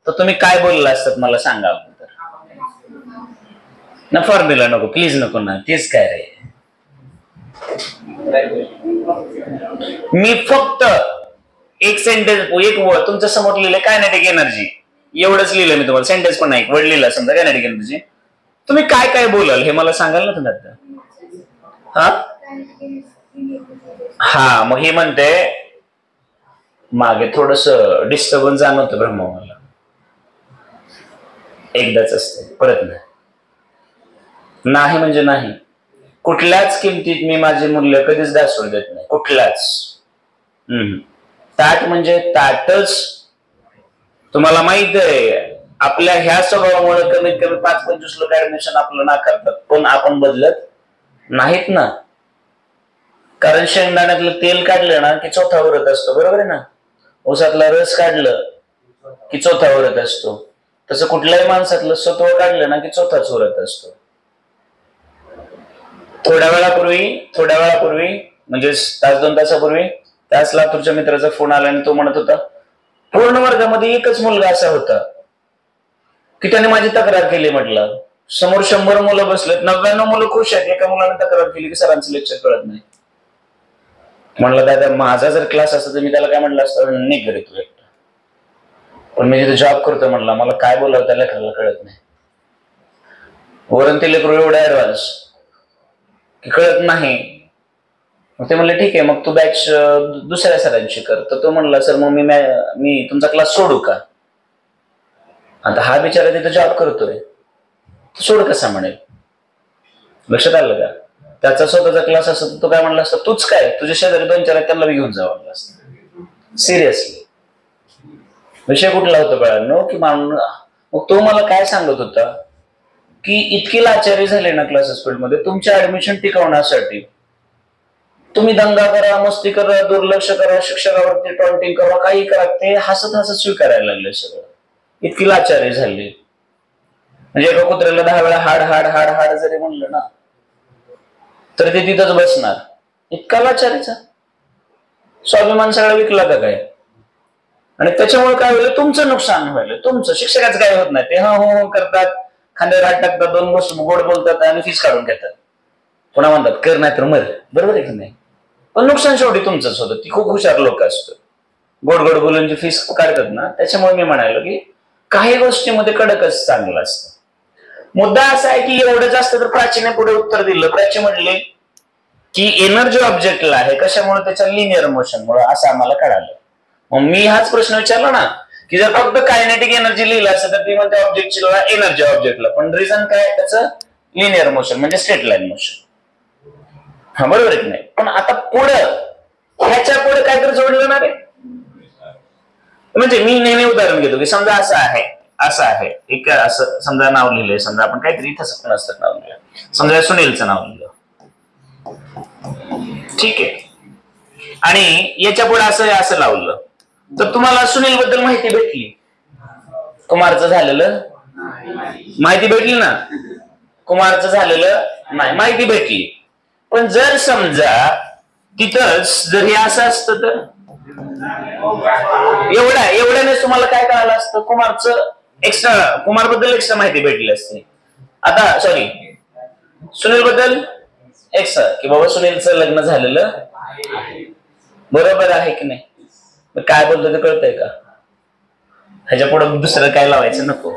तर तुम्ही काय बोलला असतात मला सांगा ना. फॉर्म्युला नको प्लीज, नको ना, तेच काय रे. मी फक्त एक सेंटेन्स, एक वर्ड तुमच्या समोर लिहिलंय कायनेटिक एनर्जी, एवढंच लिहिलंय मी तुम्हाला. सेंटेन्स पण नाही, वर्ड लिहिला समजा कायनेटिक एनर्जी. तुम्ही काय काय बोलाल हे मला सांगाल ना तुम्ही आता. हा मग हे म्हणते मागे थोडस डिस्टर्बन्स जाणवतं ब्रह्माला, एकदाच असते परत नाही. नाही म्हणजे नाही, कुठल्याच किमतीत मी माझे मूल्य कधीच ढासळू देत नाही, कुठल्याच. ताट म्हणजे ताटच. तुम्हाला माहित आहे आपल्या ह्या स्वभावामुळे कमीत कमी 5-25 लोक ऍडमिशन आपलं नाकारतात, पण आपण बदलत नाहीत ना. कारण शेंगदाण्यातलं तेल काढलं ना की चौथा उरत असतो, बरोबर आहे ना. ऊसातला रस काढलं की चौथा उरत असतो. तसं कुठल्याही माणसातलं सत्व काढलं ना की चौथाच उरत असतो. थोड्या वेळापूर्वी म्हणजे तास-2 तासापूर्वी त्याच लातूरच्या मित्राचा फोन आला आणि तो म्हणत होता पूर्ण वर्गामध्ये एकच मुलगा असा होता की त्याने माझी तक्रार केली. म्हटलं समोर 100 मुलं बसलेत, 99 मुलं खुश आहेत, एका मुलाने तक्रार केली की सरांचं लेक्चर कळत नाही. म्हणलं दादा माझा जर क्लास असता तर मी त्याला काय म्हटलं असतं, नाही घरी तू एकटा, पण मी तिथे जॉब करतो. म्हणला मला काय बोलावं त्या लेकराला कळत नाही. वरून ते लेकरू एवढं ऍडव्हान्स की कळत नाही. मग ते म्हणले ठीक आहे मग तू बॅच दुसऱ्या सरांची कर. तर तो म्हणला सर मग मी तुमचा क्लास सोडू का. आता हा बिचारा तिथे जॉब करतोय, सोड कसा म्हणेल. लक्षात आलं का. त्याचा स्वतःचा क्लास असतो तो काय म्हणला असता, तूच काय तुझ्या शेजारी 2-4 आहेत त्यांना घेऊन जावं म्हणलं असतं. सिरियसली विषय कुठला होता बाळांनो की मग तो मला काय सांगत होता की इतकी लाचारी झाली ना क्लासेस फील्डमध्ये, तुमच्या ऍडमिशन टिकवण्यासाठी तुम्ही दंगा करा, मस्ती करा, दुर्लक्ष करा, शिक्षकावरती टॉन्टिंग करा, काही करा, ते हसत स्वीकारायला लागले सगळं. इतकी लाचारी झाली. म्हणजे एका कुत्र्याला 10 वेळा हाड हाड हाड हाड जरी म्हणलं ना तर ते तिथंच बसणार. इतका लाचारीचा स्वाभिमान सगळा विकला का काय. आणि त्याच्यामुळे काय होईल, तुमचं नुकसान व्हायला. तुमचं शिक्षकाचं काय होत नाही, ते हो करतात, खांद्यावर हात टाकतात, 2 बसून गोड बोलतात आणि फीस काढून घेतात. पुन्हा म्हणतात कर नाही तर मर, बरोबर आहे की नाही. पण नुकसान शेवटी तुमचंच होतं. ती खूप हुशार लोक असतात, गोड गोड बोलून जी फीस काढतात ना. त्याच्यामुळे मी म्हणालो की काही गोष्टीमध्ये कडकच चांगलं असतं. मुद्दा असा आहे की एवढं जास्त तर प्राचीने पुढे उत्तर दिलं. प्राची म्हणले की एनर्जी ऑब्जेक्टला आहे, कशामुळे, त्याच्या लिनियर मोशनमुळे, असं आम्हाला कळालं. मग मी हाच प्रश्न विचारला ना की जर फक्त कायनेटिक एनर्जी लिहिलं असं तर ती म्हणते ऑब्जेक्टला एनर्जी ऑब्जेक्टला, पण रिझन काय त्याचं, लिनियर मोशन म्हणजे स्ट्रेट लाईन मोशन. हा बरोबर आहे की नाही. पण आता पुढं ह्याच्या पुढे काहीतरी जोडलं ना रे. म्हणजे मी नेहमी उदाहरण घेतो की समजा असं आहे एक असं समजा नाव लिहिलंय, समजा आपण काहीतरी इथं पण असतं नाव लिहिलं, समजा सुनीलचं नाव लिहिलं, ठीक आहे, आणि याच्या पुढे असं लावलं तर तुम्हाला सुनील बद्दल माहिती भेटली. कुमारचं झालेलं माहिती भेटली ना, कुमारचं झालेलं नाही माहिती भेटली. पण जर समजा तिथंच जर हे असं असतं तर एवढ्याने तुम्हाला काय कळालं असतं, कुमार बद्दल एक्स्ट्रा माहिती भेटली असते. आता सॉरी सुनील बद्दल एक्स्ट्रा की बाबा सुनीलचं लग्न झालेलं बरोबर आहे की नाही. काय बोलतो ते कळतंय का. ह्याच्या पुढे दुसरं काय लावायचं नको.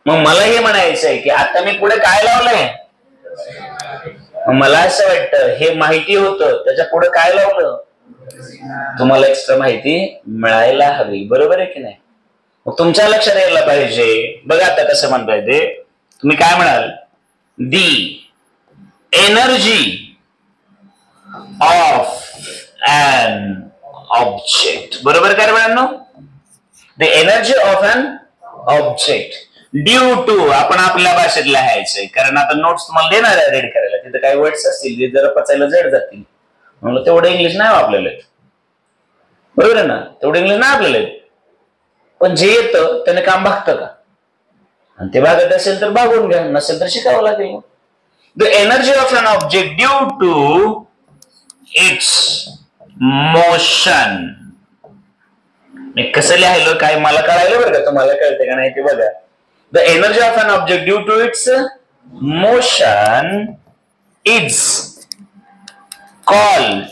मग मला हे म्हणायचं आहे की आता मी पुढे काय लावलंय, मला असं वाटतं हे माहिती होतं त्याच्या पुढे काय लावलं, तुम्हाला एक्स्ट्रा माहिती मिळायला हवी, बरोबर आहे की नाही. मग तुमच्या लक्षात यायला पाहिजे. बघा आता कसं म्हणताय ते, तुम्ही काय म्हणाल, the energy of an object, बरोबर काय मिळालं. The energy of an object due to, आपण आपल्या भाषेत लिहायचंय कारण आता नोट्स तुम्हाला देणार आहे रीड करायला, तिथे काही वर्ड्स असतील जे जरा पचायला जड जातील, म्हणून तेवढं इंग्लिश नाही आपल्याला, बरोबर आहे ना, तेवढं इंग्लिश नाही आपल्याला. पण जे येतं त्याने काम भागतं का, आणि ते भागत असेल तर भागून घ्या, नसेल तर शिकावं लागेल. The energy of an object due to its मोशन. मी कसं लिहायलो काय मला कळायलं बरं का, तुम्हाला कळते का नाही ते बघा. The energy of an object due to its motion is called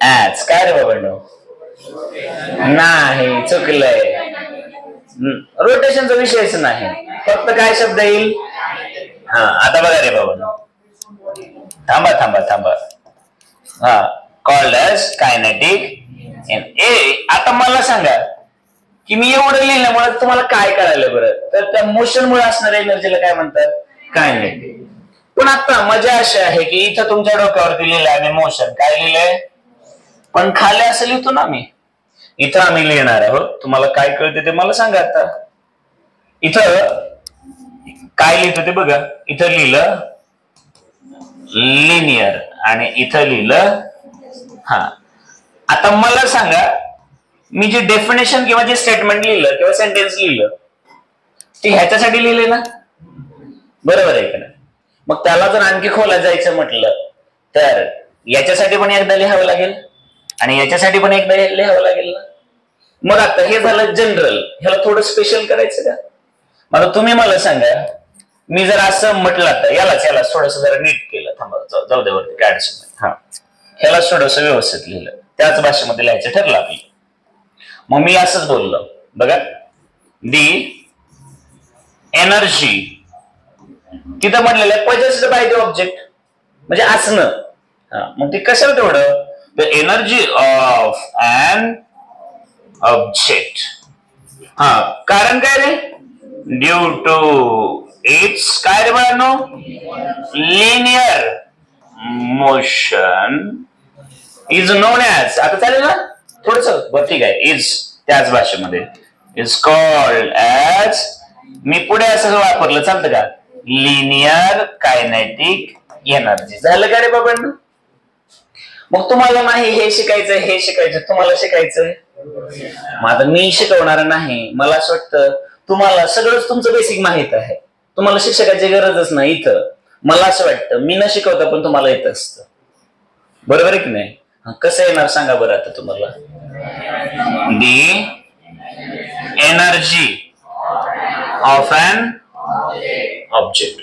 as. काय रे बाबा, नाही चुकलंय. रोटेशनचा विषयच नाही, फक्त काय शब्द येईल. हा आता बघा रे बाबा, थांबा थांबा थांबा. हा कॉल्ड एज कायनेटिक. आता मला सांगा की मी एवढं लिहिल्यामुळे तुम्हाला काय कळालं बरं, तर त्या मोशन मुळे असणाऱ्या एनर्जीला काय म्हणतात, कायनेटिक. पण आता मजा अशी आहे की इथं तुमच्या डोक्यावरती लिहिलंय आम्ही मोशन, काय लिहिलंय, पण खाली असं लिहितो ना मी. इथं आम्ही लिहिणार आहोत, तुम्हाला काय कळते ते मला सांगा. आता इथं काय लिहितो ते बघा. इथं लिहिलं लिनियर आणि इथं लिहिलं. हा आता मला सांगा, मी जे डेफिनेशन किंवा जे स्टेटमेंट लिहिलं किंवा सेंटेन्स लिहिलं ते ह्याच्यासाठी लिहिले ना, बरोबर आहे का नाही. मग त्याला जर आणखी खोला जायचं म्हटलं तर याच्यासाठी पण एकदा लिहावं लागेल आणि याच्यासाठी पण एकदा लिहावं लागेल ना. मग आता हे झालं जनरल, ह्याला थोडं स्पेशल करायचं का. मग तुम्ही मला सांगा, मी जर असं म्हटलं तर यालाच थोडस जरा नीट केलं, थांबा जाऊ दे वरती काय अडचण नाही. हा ह्याला थोडस व्यवस्थित लिहिलं, त्याच भाषेमध्ये लिहायचं ठरलं आपलं. मग मी असंच बोललो बघा, दी एनर्जी तिथं म्हटलेलं आहे पजेस्ड बाय द ऑब्जेक्ट, म्हणजे असणं. मग ते कशाला तेवढं, the energy of an object. हा कारण काय रे, ड्यू टू इट्स काय रे बाळांनो, linear motion is non as. आता चालेल ना थोडस, बरं ठीक आहे, इज त्याच भाषेमध्ये इज कॉल्ड ॲज. मी पुढे असं वापरलं चालतं का, लिनियर कायनेटिक एनर्जी. झालं का रे बाबांनो. मग तुम्हाला नाही हे शिकायचं हे शिकायचं, तुम्हाला शिकायचंय. मग आता मी शिकवणार नाही, मला असं वाटतं तुम्हाला सगळंच तुमचं बेसिक माहित आहे, तुम्हाला शिक्षकाची गरजच नाही इथं. मला असं वाटतं मी न शिकवता पण तुम्हाला येत असतं, बरोबर आहे की नाही. कसं येणार सांगा बरं आता तुम्हाला. The energy of an object,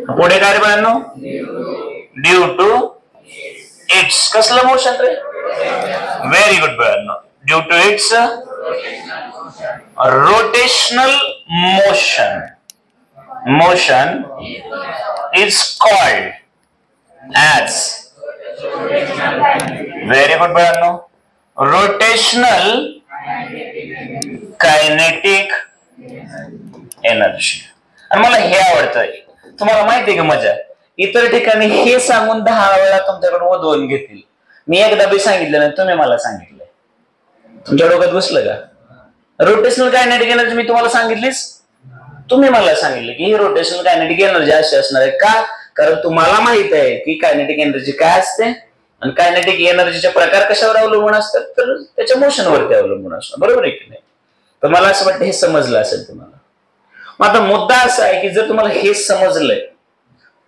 पुढे काय रे बाळांनो, ड्यू टू इट्स कसलं मोशन रे, व्हेरी गुड बाळांनो, due to its rotational motion. Motion is called as, very good बाळांनो, रोटेशनल कायनेटिक एनर्जी. आणि मला हे आवडतंय, तुम्हाला माहिती आहे का मजा, इतर ठिकाणी हे सांगून 10 वेळा तुमच्याकडून वधवून घेतील. मी एकदा बी सांगितलं नाही, तुम्ही मला सांगितलंय, तुमच्या डोक्यात बसलं का. रोटेशनल कायनेटिक एनर्जी मी तुम्हाला सांगितलीच, तुम्ही मला सांगितलं की ही रोटेशनल कायनेटिक एनर्जी अशी असणार आहे. का, कारण तुम्हाला माहित आहे की कायनेटिक एनर्जी काय असते आणि कायनेटिक एनर्जीचे प्रकार कशावर अवलंबून असतात, तर त्याच्या मोशनवरती अवलंबून असतात, बरोबर आहे की नाही. तर मला असं वाटतं हे समजलं असेल तुम्हाला. मग आता मुद्दा असा आहे की जर तुम्हाला हे समजलंय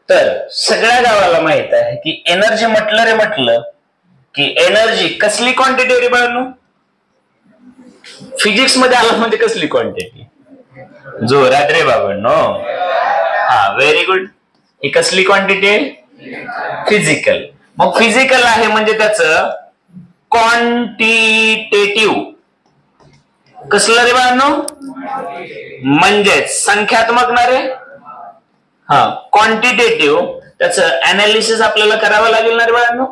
तर सगळ्या गावाला माहित आहे की एनर्जी म्हटलं की एनर्जी कसली क्वांटिटी रे बाळांनो, फिजिक्स मध्ये आला म्हणजे कसली क्वांटिटी, जोरात रे बाबांनो. हा व्हेरी गुड, ही कसली क्वांटिटी आहे, फिजिकल. मग फिजिकल आहे म्हणजे त्याचं क्वांटिटेटिव्ह कसलं रे बाळांनो, म्हणजेच संख्यात्मक ना रे. हा क्वांटिटेटिव्ह त्याचं अनालिसिस आपल्याला करावं लागेल ना रे बाळांनो.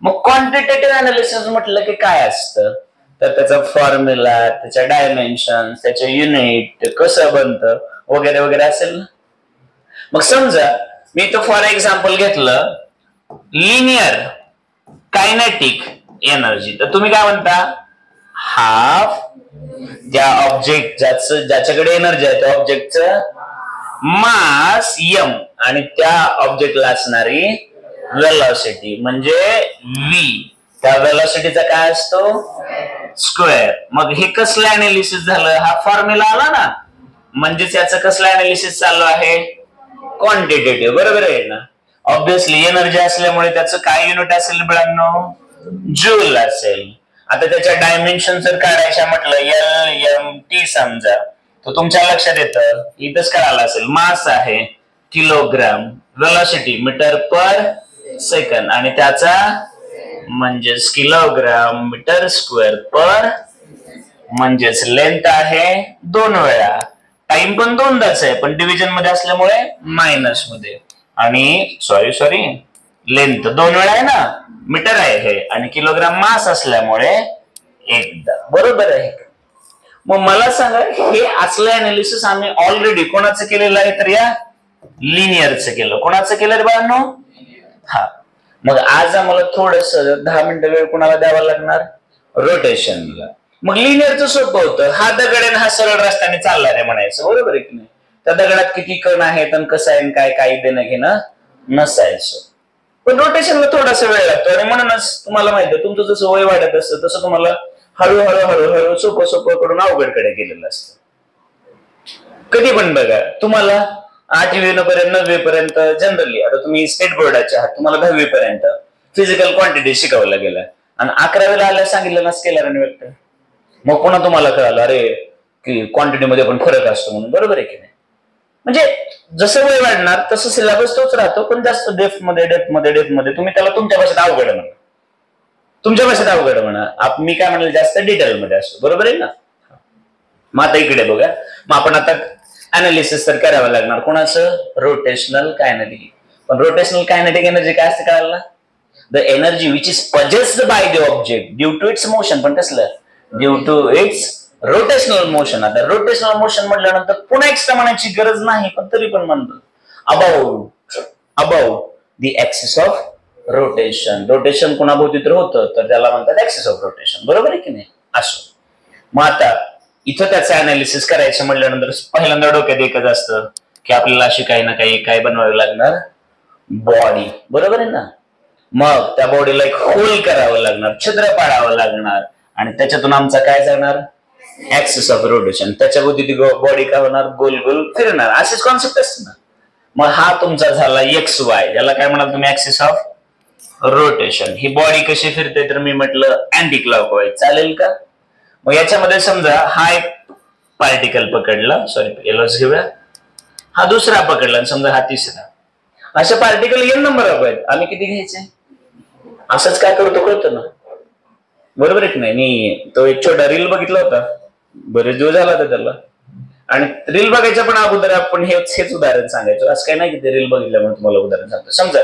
मग क्वांटिटेटिव्ह अनालिसिस म्हटलं की काय असतं, तर त्याचा फॉर्म्युला, त्याच्या डायमेन्शन, त्याचे युनिट कसं बनतं वगैरे वगैरे असेल ना. मग समजा मी तो फॉर एक्झाम्पल घेतलं लिनियर कायनेटिक एनर्जी, तर तुम्ही काय म्हणता, हाफ त्या ऑब्जेक्ट ज्याच्याकडे एनर्जी आहे त्या ऑब्जेक्टचं मास m आणि त्या ऑब्जेक्टला असणारी वेलॉसिटी म्हणजे v. त्या वेलॉसिटीचा काय असतो, स्क्वेअर. मग हे कसलं अनालिसिस झालं, हा फॉर्म्युला आला ना, म्हणजेच याचं कसलं अनालिसिस चालू आहे, क्वांटिटेटिव्ह, बरोबर आहे ना. ऑब्विसली एनर्जी असल्यामुळे त्याचं काय युनिट असेल मुलांनो, जूल असेल. आता त्याच्या डायमेन्शन जर काढायच्या म्हटलं LMT समजा, तर तुमच्या लक्षात येतं इथंच कळालं असेल मास आहे किलोग्राम, वेलोसिटी मीटर पर सेकंड आणि त्याचा म्हणजेच किलोग्राम मीटर स्क्वेअर पर म्हणजेच लेंथ आहे 2 वेळा, टाइम पण 2दाच आहे पण डिव्हिजन मध्ये असल्यामुळे मायनस मध्ये, आणि सॉरी लेंथ 2 वेळा आहे ना, मीटर आहे हे, आणि किलोग्राम मास असल्यामुळे एकदा. बरोबर आहे. मग मला सांगा हे असलं अनालिसिस आम्ही ऑलरेडी कोणाचं केलेलं आहे, तर या लिनियरचं केलं. कोणाचं केलं रे बाळांनो? हा. मग आज आम्हाला थोडस 10 मिनिटं वेळ कोणाला द्यावा लागणार? रोटेशनला. मग लिनियरचं सोपं होतं, हा दगड आहे हा सरळ रस्त्याने चालला रे म्हणायचं. बरोबर आहे की नाही? त्या दगडात किती कण आहेत आणि कसं आहे काय काही देणं घेणं नसायचं. पण रोटेशनला थोडासा वेळ लागतो आणि म्हणूनच तुम्हाला माहिती आहे तुमचं जसं वय वाढत असतं तसं तुम्हाला हळूहळू सोपं कडून अवघडकडे गेलेलं असतं. कधी पण बघा तुम्हाला 8वी पर्यंत 9वी पर्यंत जनरली, आता तुम्ही स्टेट बोर्डाचे आहात, तुम्हाला 10वी पर्यंत फिजिकल क्वांटिटी शिकवला गेला आणि 11वीला आल्या सांगितलं ना स्केलर आणि वेक्टर. मग पुन्हा तुम्हाला कळालं अरे की क्वांटिटी मध्ये पण फरक असतो म्हणून. बरोबर आहे की नाही? म्हणजे जसं वय वाढणार तसं सिलेबस तोच राहतो, पण जास्त डेप्थ मध्ये तुम्ही त्याला तुमच्या भाषेत अवघड म्हणा, मी काय म्हणाल जास्त डिटेल मध्ये असतो. बरोबर आहे ना? मग आता इकडे बघा, मग आपण आता अनालिसिस तर करावं लागणार कोणाचं? Rotational kinetic. पण रोटेशनल कायनेटिक एनर्जी काय असते कळालं? The energy which is possessed by the object due to its motion. पण कसलं? Due to its rotational motion. आता रोटेशनल मोशन म्हटल्यानंतर पुन्हा एक्स्ट्रा म्हणायची गरज नाही, पण तरी पण म्हणतो about the axis of rotation. Rotation कुणाभोवती तर होतं तर त्याला म्हणतात ऍक्सिस ऑफ रोटेशन. बरोबर आहे की नाही? असो. मग आता इथं त्याचं अनालिसिस करायचं म्हटल्यानंतर पहिल्यांदा डोक्यात एकच असतं की आपल्याला अशी काही ना काही काय बनवावी लागणार? बॉडी. बरोबर आहे ना? मग त्या बॉडीला एक होल करावं लागणार, छिद्र पाडावं लागणार, आणि त्याच्यातून आमचा काय जाणार? Axis of rotation. त्याच्याभोवती ती बॉडी काय होणार? गोल गोल फिरणार. असेच कॉन्सेप्ट असते ना. मग हा तुमचा झाला XY, याला काय म्हणाल तुम्ही? Axis of rotation. He body कशी फिरते तर मी म्हटलं अँटी क्लॉकवाईज. चालेल का? मग याच्यामध्ये समजा हा एक पार्टिकल पकडला, सॉरी एलोच घेऊया, हा दुसरा पकडला आणि समजा हा तिसरा. असे पार्टिकल n नंबर आहेत. आम्ही किती घ्यायचे? असंच काय करतो कळतं ना. बरोबर आहे की नाही? मी तो एक छोटा रील बघितला होता, बरेच दिवस झाला होता त्याला, आणि रील बघायच्या पण अगोदर आपण हेच उदाहरण सांगायचो. असं काय नाही की ते रील बघितल्यामुळे तुम्हाला उदाहरण सांगतो. समजा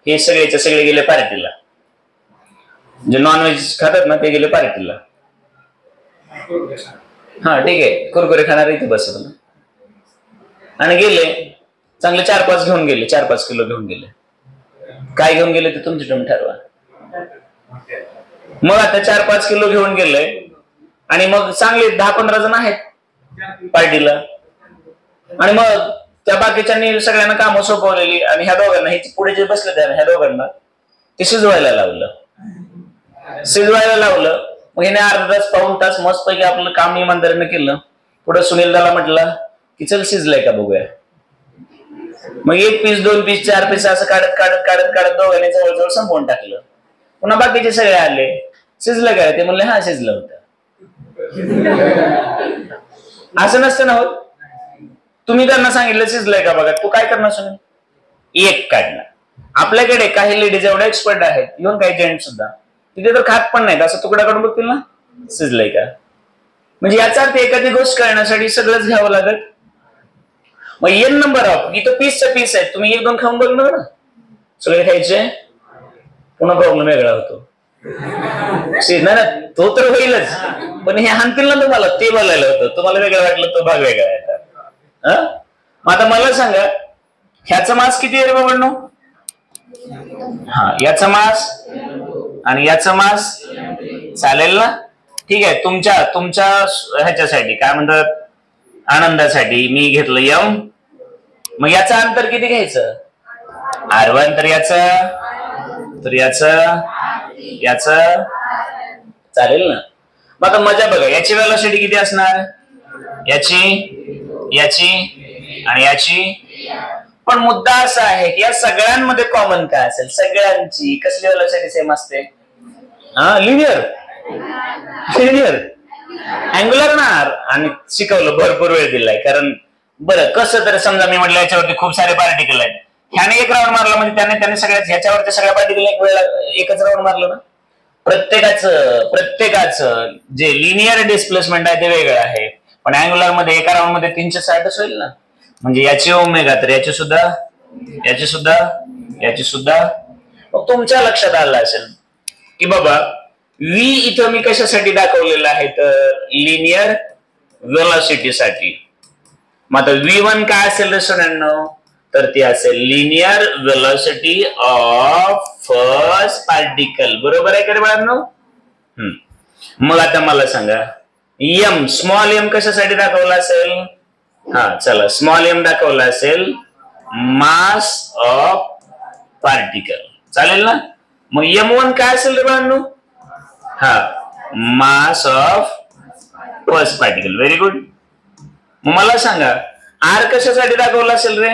हे सगळे गेले पार्टीला, जे नॉनव्हेज खातात ना ते गेले पार्टीला. हा ठीक आहे, कुरकुरे खाणारे इथे बसत ना, आणि गेले चांगले 4-5 घेऊन गेले, 4-5 किलो घेऊन गेले. काय घेऊन गेले ते तुम्ही ठरवा. मग आता 4-5 किलो घेऊन गेले आणि मग चांगले 10-15 जण आहेत पार्टीला, आणि मग त्या बाकीच्यांनी सगळ्यांना कामं सोपवलेली आणि ह्या दोघांना, हे पुढे जे बसले त्या ह्या दोघांना ते शिजवायला लावलं. मग हिने अर्धा तास 1-2 तास मस्तपैकी आपलं काम इमानदारीनं केलं. पुढे सुनील दाला म्हटलं की चल शिजलंय का बघूया. मग 1 पीस 2 पीस 4 पीस असं काढत दोघांनी जवळजवळ संपवून टाकलं. पुन्हा बाकीचे सगळे आले, शिजलं काय? ते म्हणले हा शिजलं होतं. असं नसतं ना होत. तुम्ही त्यांना सांगितलं शिजलंय का बघा, तू काय करणार सुनील? एक काढणार. आपल्याकडे काही लेडीज एवढ्या एक्सपर्ट आहेत, इव्हन काही जेंट्स सुद्धा, तिथे तर खात पण नाहीत, असं तुकडा काढून बघतील ना शिजलंय का. म्हणजे याचा अर्थ एखादी गोष्ट करण्यासाठी सगळंच घ्यावं लागत. मग n नंबर ऑफ इथं पीसचा पीस आहे, तुम्ही 1-2 खाऊन बघणार ना, सगळे खायचे पुन्हा प्रॉब्लेम वेगळा होतो. शिजणार ना तो तर होईलच, पण हे हाणतील ना तुम्हाला, ते बोलायला होतं. तुम्हाला वेगळं वाटलं तो भाग वेगळा आहे. मग आता मला सांगा ह्याचा मास किती आहे रे बाबांनो? हा, याचा मास आणि याचा मास चालेल ना? ठीक आहे. तुमच्या ह्याच्यासाठी काय म्हणतात, आनंदासाठी मी घेतलं m. मग याचं अंतर किती घ्यायचं? r1. तर याचं चालेल ना? मग आता मजा बघा, याची वेलोसिटी किती असणार? याची आणि याची. पण मुद्दा असा आहे की या सगळ्यांमध्ये कॉमन काय असेल? सगळ्यांची कसली वेलोसिटी सेम असते? लिनियर लिनियर अँग्युलर ना. आणि शिकवलं, भरपूर वेळ दिलाय. कारण बरं कसं तर समजा मी म्हटलं याच्यावरती खूप सारे पार्टिकल आहेत, ह्याने एक राऊंड मारला म्हणजे त्याने सगळ्या ह्याच्यावरच्या सगळ्या पार्टिकल एकच राऊंड मारलं ना. प्रत्येकाचं जे लिनियर डिस्प्लेसमेंट आहे ते वेगळं आहे, पण अँग्युलर मध्ये एका राऊंड मध्ये 360 होईल ना. म्हणजे याची ओमेगा तर याची सुद्धा. मग तुमच्या लक्षात आलं असेल की बाबा व्ही इथं मी कशासाठी दाखवलेलं आहे तर लिनियर व्हेलॉसिटीसाठी. मग आता V1 काय असेल रे स्टुडंटनो, तर ती असेल linear velocity of first particle. बरोबर आहे का रे बाळांनो? मग आता मला सांगा एम, स्मॉल एम कशासाठी दाखवला असेल? चला स्मॉल एम दाखवला असेल मास ऑफ पार्टिकल. चालेल ना. मग M1 काय असेल रे बाळांनो? Mass of first particle. Very good. मला सांगा आर कशासाठी दाखवला असेल रे?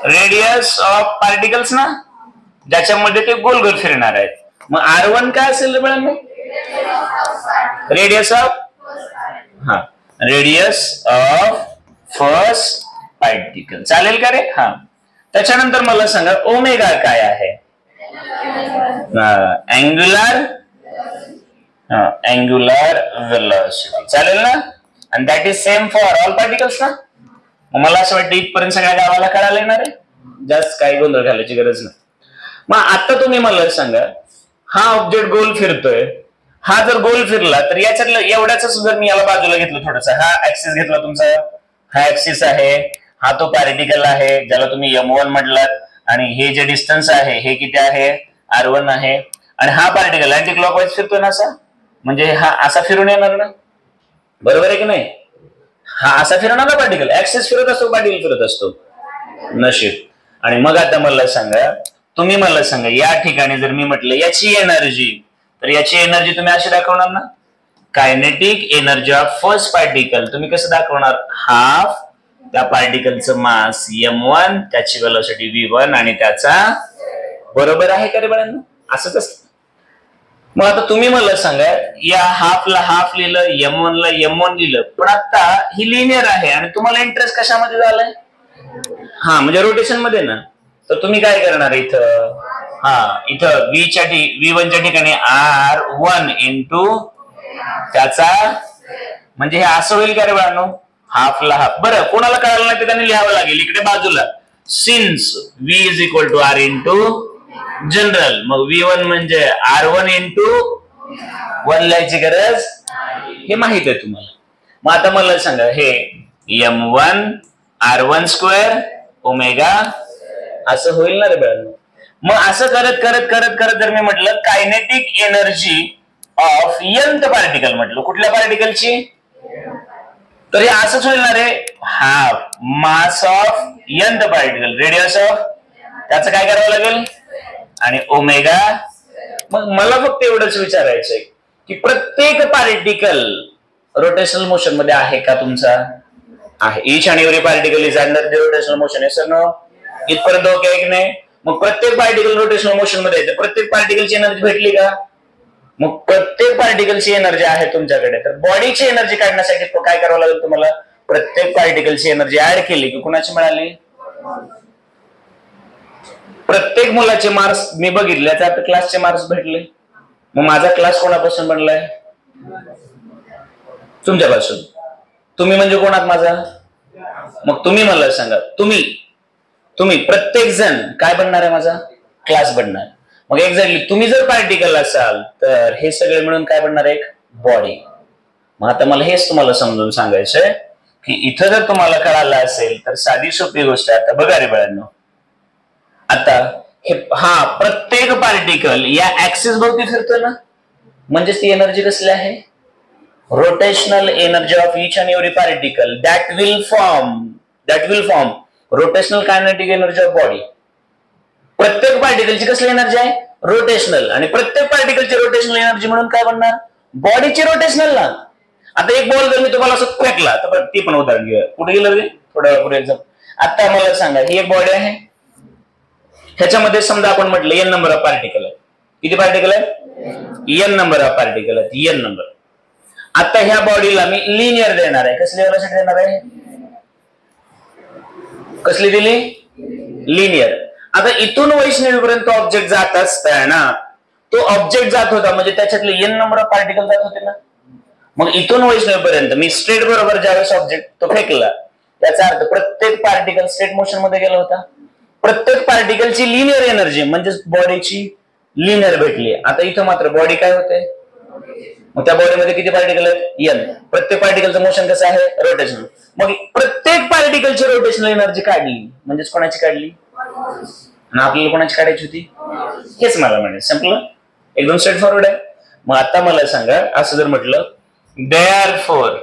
रेडियस ऑफ पार्टिकल्स ना, ज्याच्यामध्ये ते गोल गोल फिरणार आहेत. मग R1 काय असेल रे बाळांनो? Radius of first particle. चालेल का रे? त्याच्यानंतर मला सांगा ओमेगा काय आहे? Angular velocity. चालेल ना. आणि that is same for all particles ना. मला असं वाटतं इथपर्यंत सगळ्या गावाला कळायला येणार आहे, जास्त काही गोंधळ घालायची गरज नाही. मग आता तुम्ही मला सांगा हा ऑब्जेक्ट गोल फिरतोय, हा जर गोल फिरला तर याच्यातलं एवढ्याच जर मी याला बाजूला घेतलं थोडस, हा ऍक्सिस घेतला तुमचा, हा ऍक्सिस आहे, हा तो पार्टिकल आहे ज्याला तुम्ही M1 म्हटलात, आणि हे जे डिस्टन्स आहे हे किती आहे? R1 आहे. आणि हा पार्टिकल अँटी क्लॉकवाईज फिरतोय ना असा, म्हणजे हा असा फिरून येणार ना. बरोबर आहे की नाही? हा असा फिरणार ना पार्टिकल, ऍक्सिस फिरत असतो, पार्टिकल फिरत असतो. नशीब. आणि मग आता तुम्ही मला सांगा या ठिकाणी जर मी म्हटलं याची एनर्जी, तर याची एनर्जी तुम्ही अशी दाखवणार ना, kinetic energy of first particle. तुम्ही कसं दाखवणार? हाफ त्या पार्टिकलचं मास M1, त्याची व्हेलॉसिटी V1 आणि त्याचा. बरोबर आहे का रे बाळांनो? असंच असतं. मग आता तुम्ही मला सांगा या हाफला हाफ लिहिलं, M1 ला M1 लिहिलं, पण आता ही लिनियर आहे आणि तुम्हाला इंटरेस्ट कशामध्ये झालाय? म्हणजे रोटेशन मध्ये ना. तर तुम्ही काय करणार इथं? इथं V1 च्या ठिकाणी R1 इंटू त्याचा, म्हणजे हे असं होईल का रे बाळांनो? हाफला हाफ. बरं कोणाला कळालं नाही ते त्यांनी लिहावं लागेल इकडे बाजूला, since V is equal to R into जनरल. मग V1 म्हणजे R1 इंटू 1 लिहायची गरज, हे माहित आहे तुम्हाला. मग आता मला सांगा हे M1 R1 स्क्वेअर ओमेगा असं होईल ना रे बाळांनो. मग असं करत करत करत करत जर मी म्हटलं kinetic energy of nth particle, म्हटलं कुठल्या पार्टिकलची, तर हे असंच होईल ना रे. Half mass of nth particle, radius of त्याचं काय करावं लागेल, आणि ओमेगा. मग मला फक्त एवढंच विचारायचंय की प्रत्येक पार्टिकल रोटेशनल मोशन मध्ये आहे का तुमचा? आहे. ईच आणि every particle is under the rotational motion. Yes no? इथपर्यंत ओके आहे की नाही? मग प्रत्येक पार्टिकल रोटेशनल मोशन मध्ये आहे, तर प्रत्येक पार्टिकलची एनर्जी भेटली का? मग प्रत्येक पार्टिकलची एनर्जी आहे तुमच्याकडे, तर बॉडीची एनर्जी काढण्यासाठी काय करावं लागेल तुम्हाला? प्रत्येक पार्टिकलची एनर्जी ऍड केली की कुणाची मिळाली? प्रत्येक मुलाचे मार्क्स मी बघितले, आता क्लासचे मार्क्स भेटले. मग माझा क्लास कोणापासून बनलाय? तुमच्यापासून. तुम्ही म्हणजे कोणात माझा? मग तुम्ही मला सांगा, तुम्ही प्रत्येक जण काय बनणार आहे? माझा क्लास बनणार. मग एक्झॅक्टली तुम्ही जर पार्टिकल असाल तर हे सगळे मिळून काय बनणार आहे? एक बॉडी. मग आता मला हेच तुम्हाला समजून सांगायचंय की इथं जर तुम्हाला कळालं असेल तर साधी सोपी गोष्ट आहे. आता बघा रे बाळांनो, आता हे प्रत्येक पार्टिकल या ऍक्सिस भोवती फिरतोय ना, म्हणजे ती एनर्जी कसली आहे? Rotational energy of each and every particle that will form rotational kinetic energy of body. प्रत्येक पार्टिकलची कसली एनर्जी आहे? रोटेशनल. आणि प्रत्येक पार्टिकलची रोटेशनल एनर्जी म्हणून काय बनणार? बॉडीची रोटेशनल ना. आता एक बॉल जर मी तुम्हाला असं फेकला, तर ती पण उदाहरण घेऊया. कुठे गेलं रे? थोड्या वेळापूर्वी एक्झाम. आता मला सांगा ही एक बॉडी आहे, ह्याच्यामध्ये समजा आपण म्हटलं n नंबर ऑफ पार्टिकल आहे. किती पार्टिकल आहे? एन नंबर ऑफ पार्टिकल आहेत, एन नंबर. आता ह्या बॉडीला मी लिनियर देणार आहे. कसली व्हेलॉसिटी देणार आहे? कसली दिली? लिनियर. आता इथून वैष्णवीपर्यंत ऑब्जेक्ट जात असताना तो ऑब्जेक्ट जात होता म्हणजे त्याच्यातले एन नंबर ऑफ पार्टिकल जात होते ना. मग इथून वैष्णवीपर्यंत मी स्ट्रेट बरोबर ज्यावेळेस ऑब्जेक्ट तो फेकला त्याचा अर्थ प्रत्येक पार्टिकल स्ट्रेट मोशन मध्ये गेला होता. प्रत्येक पार्टिकलची लिनियर एनर्जी म्हणजे बॉडीची लिनियर भेटली. आता इथं मात्र बॉडी काय होते? मग त्या बॉडीमध्ये किती पार्टिकल आहेत? एन. प्रत्येक पार्टिकलचं मोशन कसं आहे? रोटेशनल. मग प्रत्येक पार्टिकलची रोटेशनल एनर्जी काढली म्हणजेच कोणाची काढली? आणि आपल्याला कोणाची काढायची होती? हेच मला म्हणायचं. संपलं. एकदम स्ट्रेट फॉरवर्ड आहे. मग आता मला सांगा, असं जर म्हटलं देअरफॉर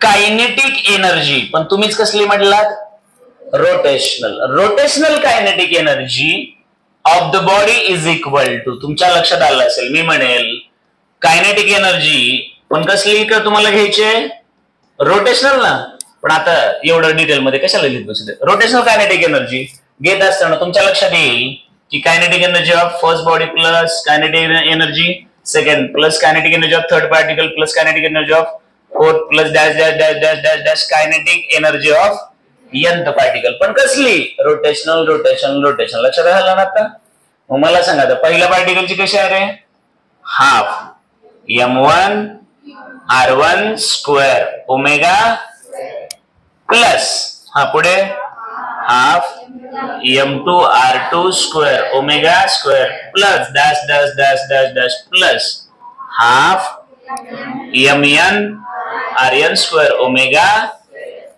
कायनेटिक एनर्जी, पण तुम्हीच कसली म्हटलात? Rotational kinetic energy of the body is equal to, तुमच्या लक्षात आलं असेल मी म्हणेल कायनेटिक एनर्जी, पण कसली का तुम्हाला घ्यायचे? रोटेशनल ना. पण आता एवढं डिटेल मध्ये कशाला लिहित बसू दे. रोटेशनल कायनेटिक एनर्जी घेत असताना तुमच्या लक्षात येईल की kinetic energy of first body plus kinetic energy second plus kinetic energy of third particle plus kinetic energy of fourth plus dash dash dash dash dash dash kinetic energy of nth particle. पण कसली? Rotational. लक्षात राहिलं ना आता. मग मला सांगा आता पहिल्या पार्टिकलची कशी आहे रे? Half m1 r1 square omega plus हा पुढे half m2 r2 square omega square plus dash dash dash dash dash plus half mn rn square omega.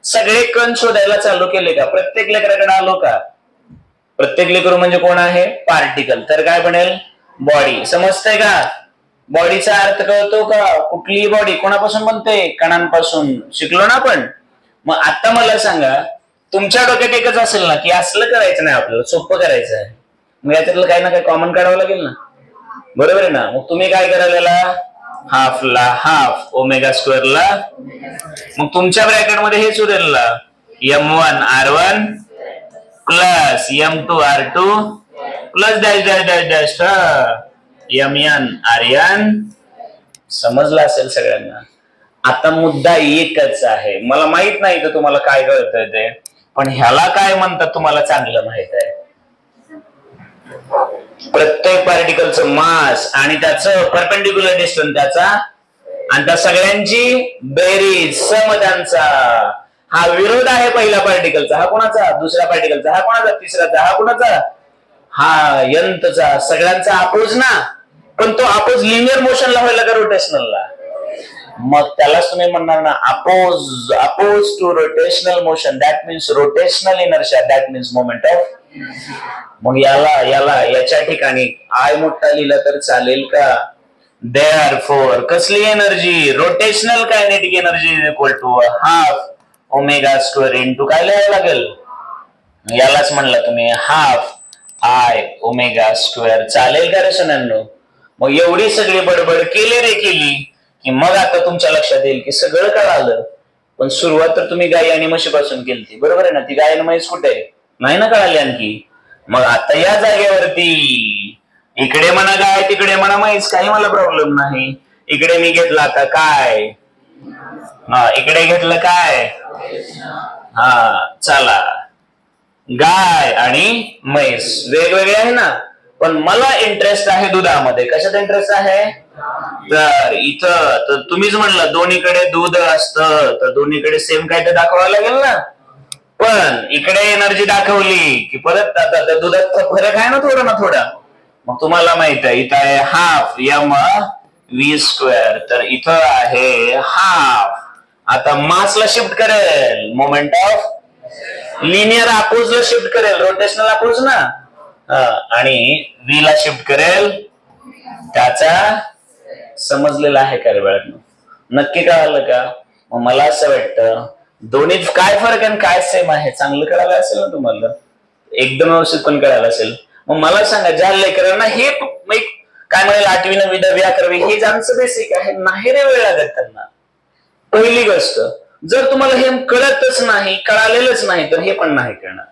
सगळे कण शोधायला चालू केले का? प्रत्येक लेकराकडे आलो का? प्रत्येक लेकरू म्हणजे कोण आहे? पार्टिकल. तर काय बनेल? बॉडी. समजतंय का? बॉडीचा अर्थ कळतो का? कुठलीही बॉडी कोणापासून बनते? कणांपासून. शिकलो ना आपण. मग आता मला सांगा, तुमच्या डोक्यात एकच असेल ना की असलं करायचं नाही, आपल्याला सोपं करायचं आहे. मग याच्यातलं काही ना काही कॉमन काढावं लागेल ना. बरोबर आहे ना. मग तुम्ही काय करायला? हाफला हाफ ओमेगा स्क्वेअरला. मग तुमच्या ब्रॅकेट मध्ये हेच उरेल m1 r1 plus m2 r2 plus dash dash dash dash mn rn. समजलं असेल सगळ्यांना. आता मुद्दा एकच आहे. मला माहित नाही तर तुम्हाला काय कळतंय ते, पण ह्याला काय म्हणतात तुम्हाला चांगलं माहित आहे. प्रत्येक पार्टिकलचं मास आणि त्याचं परपेंडिक्युलर डिस्टन्स त्याचा आणि त्या सगळ्यांची बेरीज सम त्यांचा. हा विरोध आहे पहिल्या पार्टिकलचा. हा कोणाचा? दुसऱ्या पार्टिकलचा. हा कोणाचा? तिसऱ्याचा. हा कोणाचा? हा यंतचा. सगळ्यांचा अपोज ना. पण तो अपोज लिनियर मोशनला व्हायला का रोटेशनलला? मग त्यालाच तुम्ही म्हणणार ना oppose to rotational motion. That means rotational inertia. That means moment of. मग याच्या ठिकाणी आय मोठा लिहिला तर चालेल का? देअरफॉर कसली energy? Rotational kinetic energy is equal to half omega square into काय लिहावं लागेल? यालाच म्हणलं तुम्ही हाफ आय ओमेगा स्क्वेअर. चालेल का रे सोन्यांनो? मग एवढी सगळी बडबड केली की मग आता तुमच्या लक्षात येईल की सगळं कळालं. पण सुरुवात तर तुम्ही गाई आणि म्हशीपासून केली. बरोबर आहे ना. ती गाय आणि म्हैस कुठे आहे? नाही ना कळाली आणखी. मग आता या जागेवरती इकडे म्हणा गाय तिकडे म्हणा म्हैस, काही मला प्रॉब्लेम नाही. इकडे मी घेतला आता काय? इकडे घेतलं काय? चला गाय आणि म्हैस वेगवेगळे आहे ना. पण मला इंटरेस्ट आहे दुधामध्ये. कशात इंटरेस्ट आहे? तर इथं तर तुम्हीच म्हणलं दोन्हीकडे दूध असतं तर दोन्हीकडे सेम काय तर दाखवावं लागेल ना. पण इकडे एनर्जी दाखवली की परत आता त्या दुधात फरक आहे ना थोडा. मग तुम्हाला माहित आहे इथं आहे हाफ m v². तर इथं आहे हाफ. आता मासला शिफ्ट करेल मोमेंट ऑफ लिनियर अपोजला शिफ्ट करेल रोटेशनल अपोज ना. आणि v ला शिफ्ट करेल त्याचा. समजलेला आहे का रे बाळांनो? नक्की कळालं का? मग मला असं वाटतं दोन्हीत काय फरक आहे काय सेम आहे चांगलं कळालं असेल ना तुम्हाला. एकदम व्यवस्थित पण कळालं असेल. मग मला सांगा ज्या लेकरांना हे काय म्हणेल 8वी 9वी 10वी 11वी हे ज्यांचं बेसिक आहे नाही रे वेळ लागत त्यांना. पहिली गोष्ट जर तुम्हाला हे कळतच नाही कळालेलंच नाही तर हे पण नाही कळणार.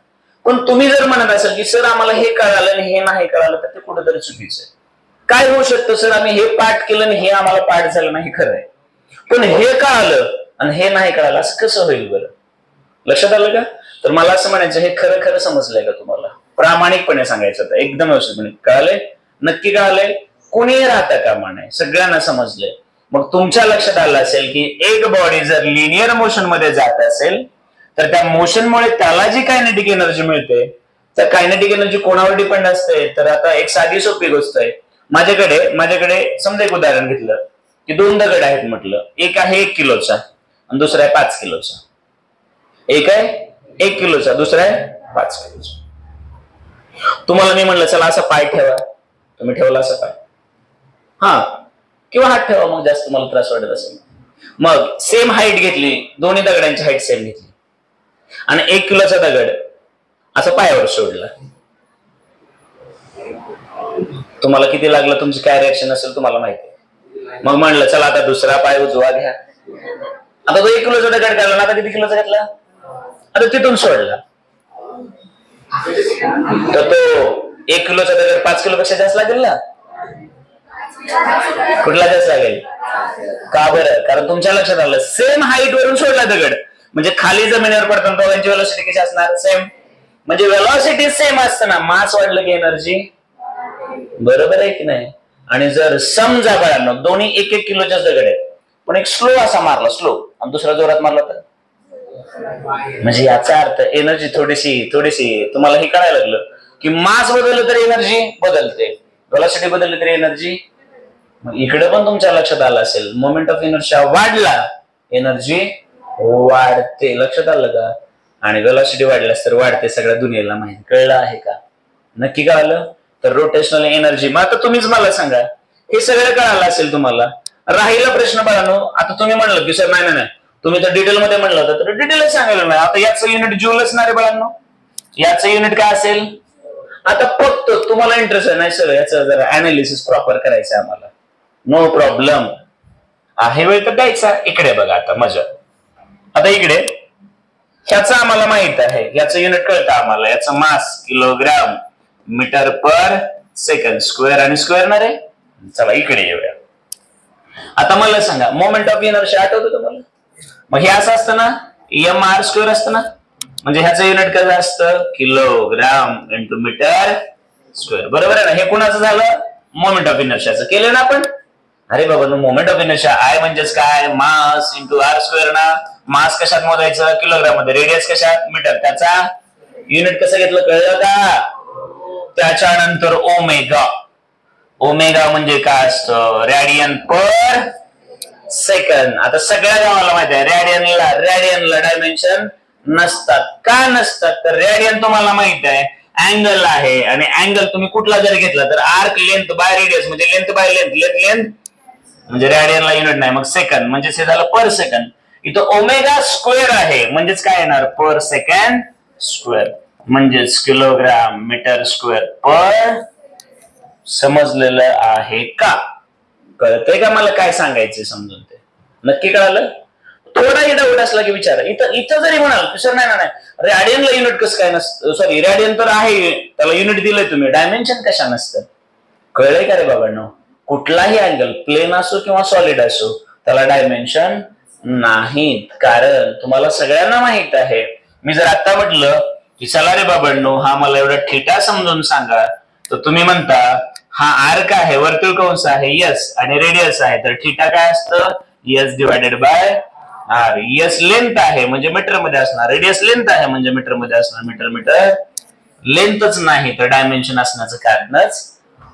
पण तुम्ही जर म्हणत असाल की सर आम्हाला हे कळालं आणि हे नाही कळालं तर ते कुठेतरी चुकीचं आहे. काय होऊ शकतं सर, आम्ही हे पाठ केलं आणि हे आम्हाला पाठ झालं नाही, खरं आहे, पण हे कळालं आणि हे नाही कळालं असं कसं होईल बरं? लक्षात आलं का? तर मला असं म्हणायचं, हे खरं खरं समजलंय का तुम्हाला? प्रामाणिकपणे सांगायचं तर एकदम व्यवस्थितपणे. कळालंय? नक्की कळालंय? कोणीही राहता कामा नये, सगळ्यांना समजलंय. मग तुमच्या लक्षात आलं असेल की एक बॉडी जर लिनियर मोशन मध्ये जात असेल तर त्या मोशनमुळे त्याला जी कायनेटिक एनर्जी मिळते, त्या कायनेटिक एनर्जी कोणावर डिपेंड असते? तर आता एक साधी सोपी गोष्ट आहे. माझ्याकडे समजा एक उदाहरण घेतलं की 2 दगड आहेत म्हटलं, एक आहे 1 किलोचा आणि दुसरा आहे 5 किलोचा. एक आहे 1 किलोचा, दुसरा आहे 5 किलोचा. तुम्हाला मी म्हणलं चला असा पाय ठेवा, तुम्ही ठेवला असा पाय, हा, किंवा हात ठेवा, मग जास्त तुम्हाला त्रास वाटत असेल. मग सेम हाईट घेतली, दोन्ही दगडांची हाईट सेम घेतली आणि 1 किलोचा दगड असं पायावर सोडला. तुम्हाला किती लागलं, तुमची काय रिएक्शन असेल तुम्हाला माहिती आहे. मग म्हणलं चला आता दुसरा पाय उजवा घ्या. आता तो 1 किलोचा दगड काढला, आता किती किलोचा घेतला? आता तिथून सोडला तर तो 1 किलोचा दगड 5 किलो पेक्षा जास्त लागेल ना? कुठला जास्त लागेल? का बरं? कारण तुमच्या लक्षात आलं सेम हाईट वरून सोडला दगड, म्हणजे खाली जमिनीवर पडताना दोघांची व्हेलॉसिटी कशी असणार? सेम. म्हणजे व्हेलॉसिटी सेम असताना मास वाढलं की एनर्जी बरोबर आहे की नाही? आणि जर समजा बाळांनो दोन्ही 1-1 किलोच्याच दगड आहेत, पण एक स्लो असा मारला, स्लो, आणि दुसरा जोरात मारला तर, म्हणजे याचा अर्थ एनर्जी थोडीशी तुम्हाला हे कळायला लागलं की मास बदललं तर एनर्जी बदलते, व्हेलॉसिटी बदलली तर एनर्जी. इकडे पण तुमच्या लक्षात आलं असेल, मोमेंट ऑफ इनर्शिया वाढला एनर्जी वाढते. लक्षात आलं का? आणि व्हेलॉसिटी वाढल्यास तर वाढते, सगळ्या दुनियेला माहिती. कळलं आहे का? नक्की कळालं? तर रोटेशनल एनर्जी. मग आता तुम्हीच मला सांगा, हे सगळं कळालं असेल तुम्हाला. राहिला प्रश्न बाळांनो, आता तुम्ही म्हणलं की सर नाही तुम्ही तर डिटेल मध्ये म्हणलं होतं, तर डिटेल सांगायला नाही. आता याचं युनिट जूल असणार आहे बाळांनो, याचं युनिट काय असेल? आता फक्त तुम्हाला इंटरेस्ट आहे नाही सर याचं जरा अनालिसिस प्रॉपर करायचं आम्हाला, नो प्रॉब्लेम आहे, वेळ तर द्यायचा. इकडे बघा आता मजा. आता इकडे ह्याचं आम्हाला माहित आहे, याचं युनिट कळतं आम्हाला, याचं मास किलोग्राम मीटर पर सेकंड, स्क्वेअर आणि स्क्वेअर ना रे. चला इकडे येऊया. आता मला सांगा मोमेंट ऑफ इनर्शिया आठवतं तुम्हाला? मग हे असं असतं ना, mr स्क्वेअर असतं ना, म्हणजे ह्याचं युनिट कसं असतं? किलोग्राम इंटू मीटर स्क्वेअर, बरोबर आहे ना? हे कुणाचं झालं? मोमेंट ऑफ इनर्शियाचं. केलं ना आपण? अरे बाबा, मोमेंट ऑफ इनर्शिया आय म्हणजेच काय? मास इंटू आर स्क्वेअर ना. मास कशात मोजायचं? किलोग्राम मध्ये. रेडियस कशात? मीटर. त्याचा युनिट कसं घेतलं कळलं का? त्याच्यानंतर ओमेगा. ओमेगा म्हणजे काय असतं? रॅडियन पर सेकंड. आता सगळ्या गावाला माहिती आहे रॅडियनला डायमेन्शन नसतात. का नसतात? तर रॅडियन तुम्हाला माहित आहे अँगल आहे, आणि अँगल तुम्ही कुठला जर घेतला तर आर्क लेंथ बाय रेडियस, म्हणजे लेंथ बाय लेंथ म्हणजे रॅडियनला युनिट नाही, मग सेकंड म्हणजे हे झालं पर सेकंड. इथं ओमेगा स्क्वेअर आहे, म्हणजेच काय येणार? पर सेकंड स्क्वेअर, म्हणजेच किलोग्राम मीटर स्क्वेअर पर. समजलेलं आहे का? कळतंय का मला काय सांगायचं समजून? ते नक्की कळालं? थोडा डाऊट असला की विचारा. इथं जरी म्हणाल सर नाही रॅडियनला युनिट कसं काय नसतं? सॉरी, रॅडियन तर आहे, त्याला युनिट दिलंय तुम्ही, डायमेन्शन कशा नसतं? कळलंय का रे बाबांनो? कुठलाही अँगल प्लेन असो किंवा सॉलिड असो त्याला डायमेन्शन नाहीत, कारण तुम्हाला सगळ्यांना माहित आहे. मी जर आता म्हटलं की चला रे बाबांनो हा मला एवढा थिटा समजून सांगा, तर तुम्ही म्हणता हा आर्क आहे, वर्तुळ कंस आहे यस, आणि रेडियस आहे, तर थिटा काय असतं? Yes divided by R. Yes length आहे म्हणजे मीटर मध्ये असणार, रेडियस लेंथ आहे म्हणजे मीटर मध्ये असणार. मीटर लेंथच नाही तर डायमेन्शन असण्याचं कारणच.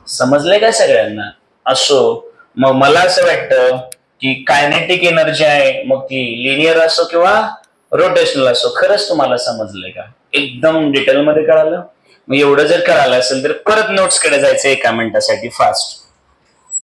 समजलंय का सगळ्यांना? असो, मग मला असं वाटतं की कायनेटिक एनर्जी आहे, मग ती लिनियर असो किंवा रोटेशनल असो, खरंच तुम्हाला समजलंय का? एकदम डिटेल मध्ये कळालं? मग एवढं जर कळालं असेल तर परत नोट्स कडे जायचं 1 मिनिटासाठी फास्ट.